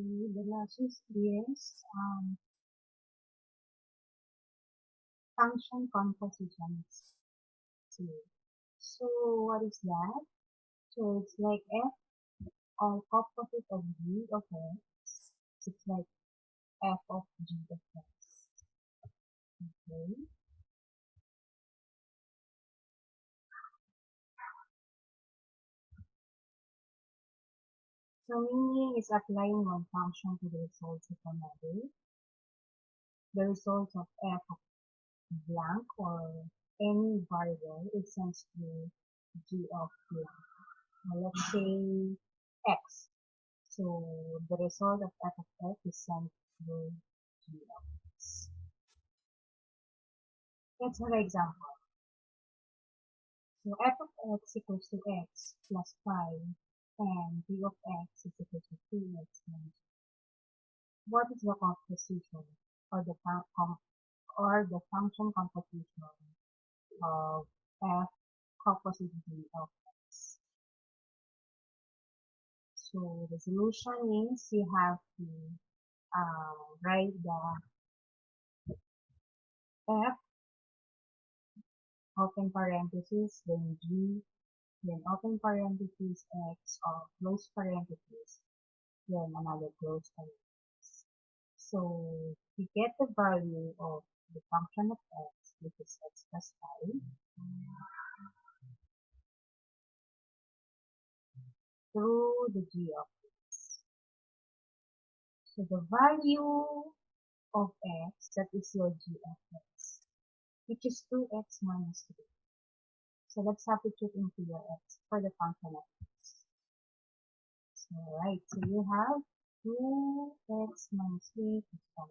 the lessons is function compositions. So what is that? So it's like f or composite of g of x. It's like f of g of x. Okay. So meaning is applying one function to the results of another. The result of f of blank or any variable is sent to g of blank. Now let's say x. So the result of f of x is sent to g of x. Let's have an example. So f of x equals to x plus 5 and g of x is equal to 2x minus. What is the composition or the function composition of f composite g of x? So the solution is you have to write the f open parenthesis then g then open parenthesis x or close parenthesis then another close parenthesis. So we get the value of the function of x, which is x plus 5, through the g of x. So the value of x, that is your g of x, which is 2x minus 3. So let's substitute into your x for the function of x. So, right, so you have 2x minus 3 plus 5.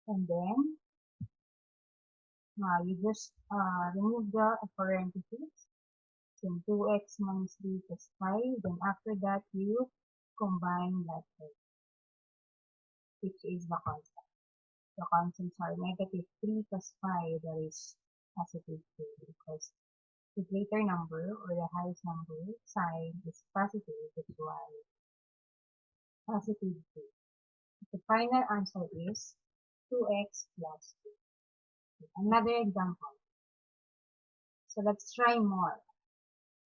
And then, you just remove the parentheses. So 2x minus 3 plus 5. Then after that, you combine that term, which is the constant. The constants are negative 3 plus 5, that is positive 2, because the greater number or the highest number sign is positive, that's why positive 2. The final answer is 2x plus 2. Another example. So let's try more.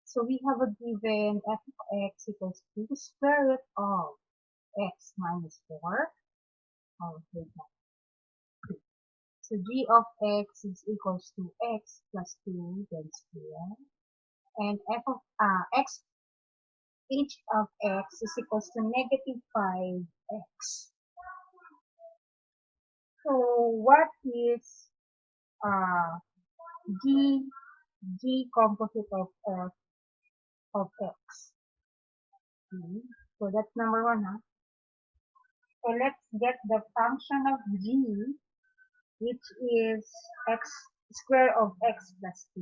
So we have a given f of x equals to the square root of x minus 4. Oh, so g of x is equals to x plus 2 then square. And f of x, h of x is equals to negative 5x. So what is g composite of f of x? So that's number one, huh? So let's get the function of g, which is x square of x plus 2.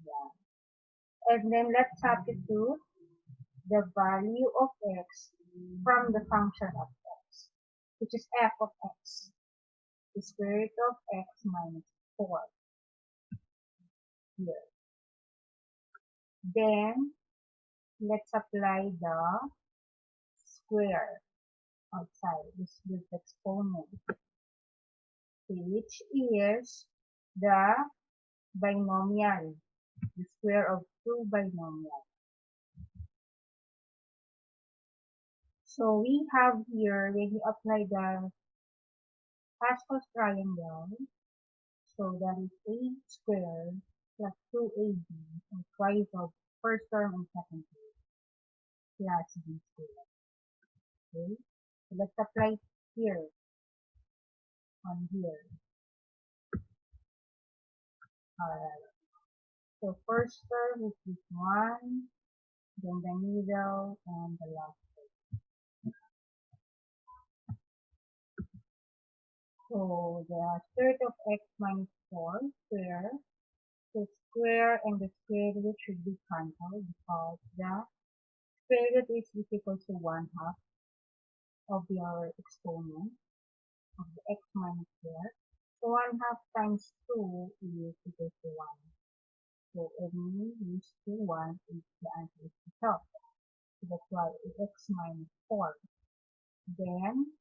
Yeah. And then let's substitute the value of x from the function of x, which is f of x, the square root of x minus 4 here. Then let's apply the square outside this exponent, which is the binomial, the square of 2 binomial. So we have here, when you apply the Pascal's triangle, so that is a squared plus 2ab, so twice of first term and second term, plus b squared. Okay, so let's apply here, on here. Alright, so first term is this one, then the middle, and the last term. So the square root of x minus 4 square, the square and the square root should be cancelled because the square root is equal to 1/2 of your exponent of the x minus square. So 1/2 times 2 is equal to 1. So any used to 1 is the answer is the top. So that's why it's x minus 4. Then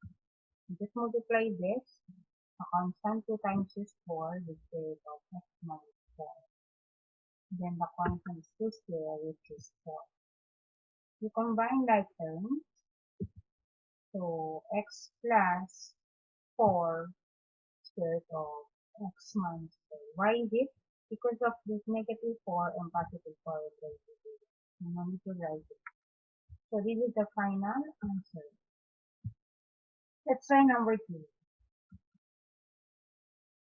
just multiply this. A constant 2 times is 4, the square root of x minus 4. Then the constant is 2 square, which is 4. You combine like terms. So x plus 4 square root of x minus 4. Why is it? Because of this negative 4 and positive 4 related. You need to write it. So this is the final answer. Let's try number 2.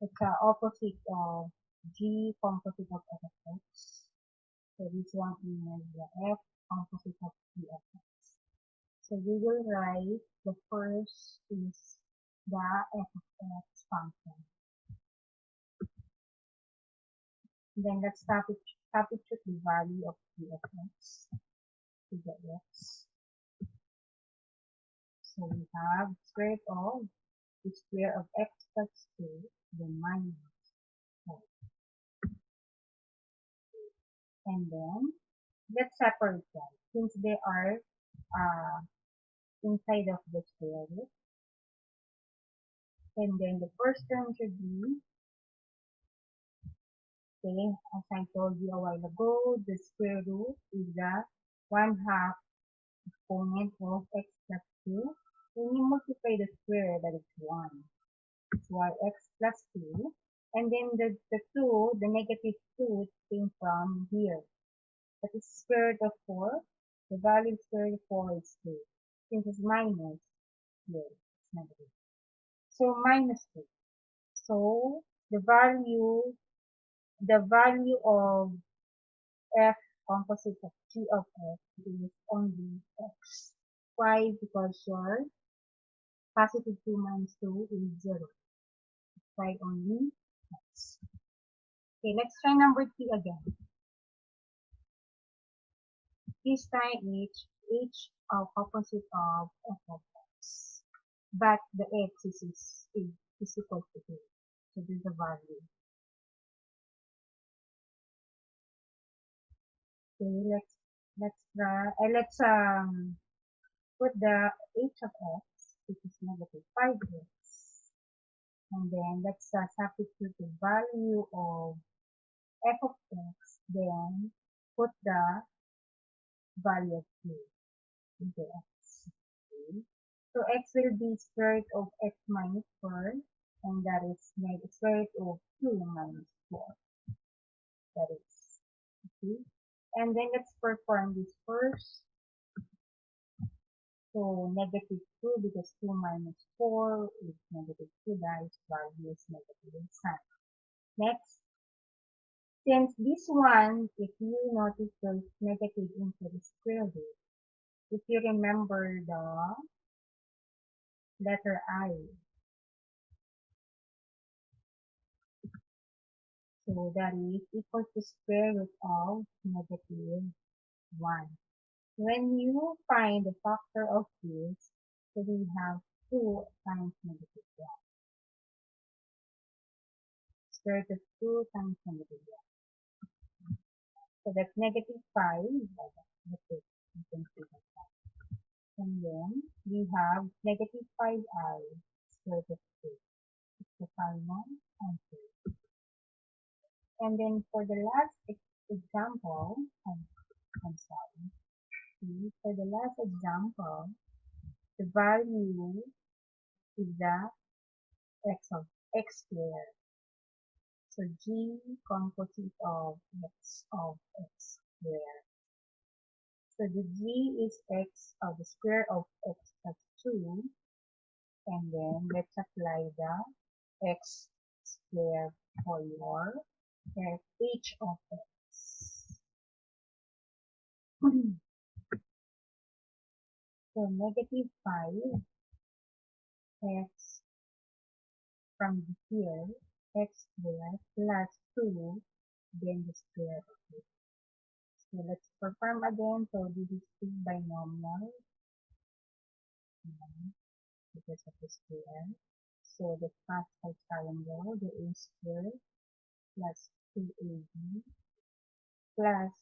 It's the opposite of g composite of f of x. So this one is the f composite of g of x. So we will write the first is the f of x function. Then let's substitute the value of g of x to the x. So we have square root of the square of x plus 2, then minus 4. And then let's separate them since they are uh, inside of the square root. And then the first term should be, okay, as I told you a while ago, the square root is the 1/2 exponent of x plus 2. When you multiply the square, that is 1. It's y x plus 2. And then the 2, the negative 2 came from here. That is square root of 4. The value of square root of 4 is 2. Since it's minus, here, it's negative. So minus 2. So the value of f composite of g of x is only x. Why? Because your positive 2 minus 2 is 0. Why only x? Okay, let's try number 3 again. This time h of opposite of f of x. But the x is equal to 2. So this is the value. Okay, let's try put the h of x, which is negative 5x, and then let's substitute the value of f of x, then put the value of 2 into x. Okay. So x will be square root of x minus 4, and that is square root of 2 minus 4. That is, okay. And then let's perform this first. So negative 2 because 2 minus 4 is negative 2, that is value is negative sign. Next, since this one, if you notice there's negative into the square root, if you remember the letter I, so that is equal to square root of negative 1. When you find the factor of this, so we have 2 times negative 1. Square root of 2 times negative 1. So that's negative 5. That's it. You can see that. And then we have negative 5i square root of 2. It's the final answer. And then for the last example, I'm sorry. See, for the last example, the value is the x of x squared. So g composite of x squared. So the g is x of the square of x plus 2, and then let's apply the x squared for your h of x. So negative 5 x from here, x squared plus 2, then the square of it. So let's perform again. So this is two binomial because of the square. So the Pascal triangle, the a squared plus 2ab plus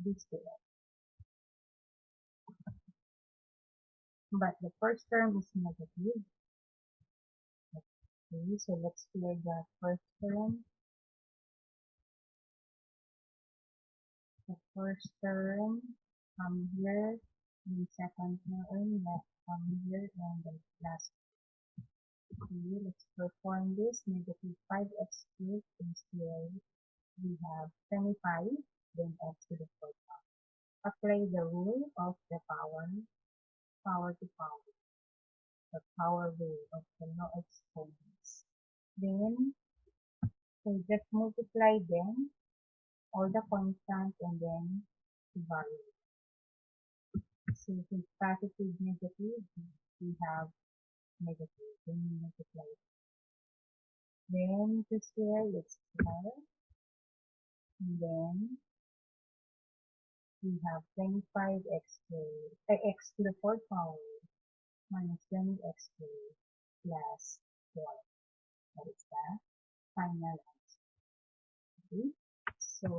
this to it. But the first term is negative. Okay, so let's clear the first term. The first term come here, the second term left come here, and the last. Okay, let's perform this. Negative 5x cubed is here. We have 25, then x to the fourth power. Apply the rule of the power to power, the power rule of the no exponents. Then we just multiply them, all the constants, and then the value. So if it's positive, negative, we have negative. Then we multiply. Then to square, let's square. And then we have 25x squared, x to the fourth power minus 20x squared plus 4. That is the final answer. Okay? So